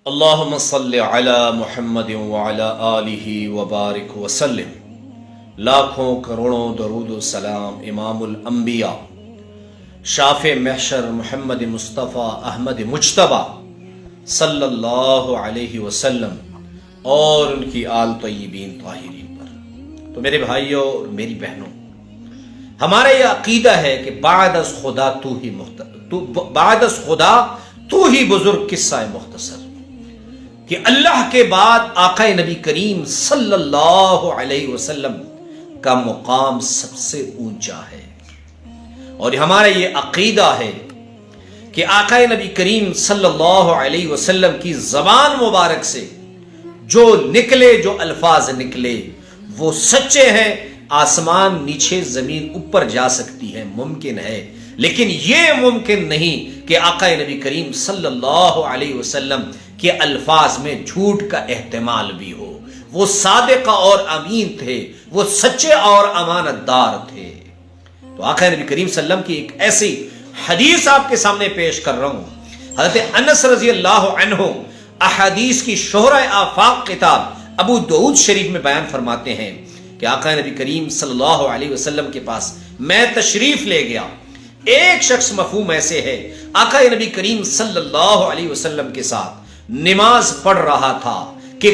اللہم صلی علی محمد وعلی آلہ وبارک وسلم۔ لاکھوں کروڑوں درود و سلام امام الانبیاء شافع محشر محمد مصطفیٰ احمد مجتبیٰ صلی اللہ علیہ وسلم اور ان کی آل طیبین طاہرین پر۔ تو میرے بھائیوں اور میری بہنوں، ہمارا یہ عقیدہ ہے کہ بعد از خدا تو ہی بزرگ قصہ مختصر، کہ اللہ کے بعد آقا نبی کریم صلی اللہ علیہ وسلم کا مقام سب سے اونچا ہے، اور ہمارا یہ عقیدہ ہے کہ آقا نبی کریم صلی اللہ علیہ وسلم کی زبان مبارک سے جو الفاظ نکلے وہ سچے ہیں۔ آسمان نیچے زمین اوپر جا سکتی ہے، ممکن ہے، لیکن یہ ممکن نہیں کہ آقا نبی کریم صلی اللہ علیہ وسلم کے الفاظ میں جھوٹ کا احتمال بھی ہو۔ وہ صادق اور امین تھے، وہ سچے اور امانت دار تھے۔ تو آقا نبی کریم صلی اللہ علیہ وسلم کی ایک ایسی حدیث آپ کے سامنے پیش کر رہا ہوں۔ حضرت انس رضی اللہ عنہ احادیث کی شہرۂ آفاق کتاب ابو داؤد شریف میں بیان فرماتے ہیں کہ آقا نبی کریم صلی اللہ علیہ وسلم کے پاس میں تشریف لے گیا۔ ایک شخص مفہوم ایسے ہے، آقا نبی کریم صلی اللہ علیہ وسلم کے ساتھ نماز پڑھ رہا تھا کہ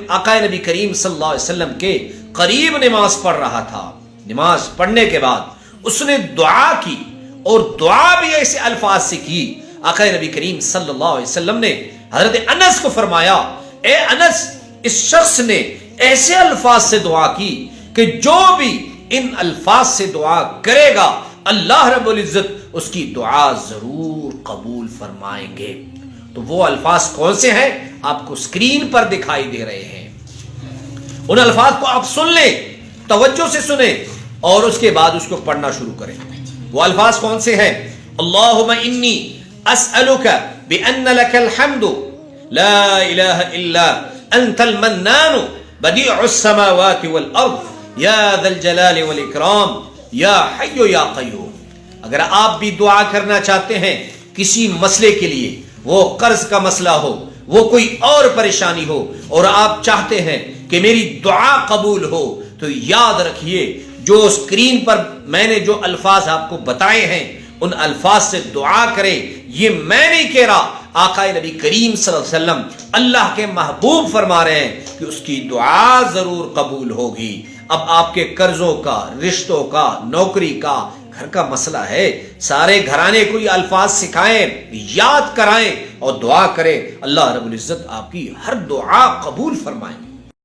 آقا نبی کریم صلی اللہ علیہ وسلم کے قریب نماز پڑھ رہا تھا۔ نماز پڑھنے کے بعد اس نے دعا کی، اور دعا بھی ایسے الفاظ سے کی۔ آقا نبی کریم صلی اللہ علیہ وسلم نے حضرت انس کو فرمایا، اے انس، اس شخص نے ایسے الفاظ سے دعا کی کہ جو بھی ان الفاظ سے دعا کرے گا اللہ رب العزت اس کی دعا ضرور قبول فرمائیں گے۔ تو وہ الفاظ کون سے ہیں؟ آپ کو اسکرین پر دکھائی دے رہے ہیں۔ ان الفاظ کو آپ سن لیں، توجہ سے سنیں، اور اس کے بعد اس کو پڑھنا شروع کریں۔ وہ الفاظ کون سے ہیں؟ اللہم انی اسألک بأن لک الحمد لا الہ الا انت المنان بدیع السماوات والارض یا ذا الجلال والاکرام یا حی یا قیوم۔ اگر آپ بھی دعا کرنا چاہتے ہیں کسی مسئلے کے لیے، وہ قرض کا مسئلہ ہو، وہ کوئی اور پریشانی ہو، اور آپ چاہتے ہیں کہ میری دعا قبول ہو، تو یاد رکھیے جو اسکرین پر میں نے جو الفاظ آپ کو بتائے ہیں ان الفاظ سے دعا کریں۔ یہ میں نہیں کہہ رہا، آقا نبی کریم صلی اللہ علیہ وسلم اللہ کے محبوب فرما رہے ہیں کہ اس کی دعا ضرور قبول ہوگی۔ اب آپ کے قرضوں کا، رشتوں کا، نوکری کا، گھر کا مسئلہ ہے، سارے گھرانے کو یہ الفاظ سکھائیں، یاد کرائیں اور دعا کریں، اللہ رب العزت آپ کی ہر دعا قبول فرمائیں۔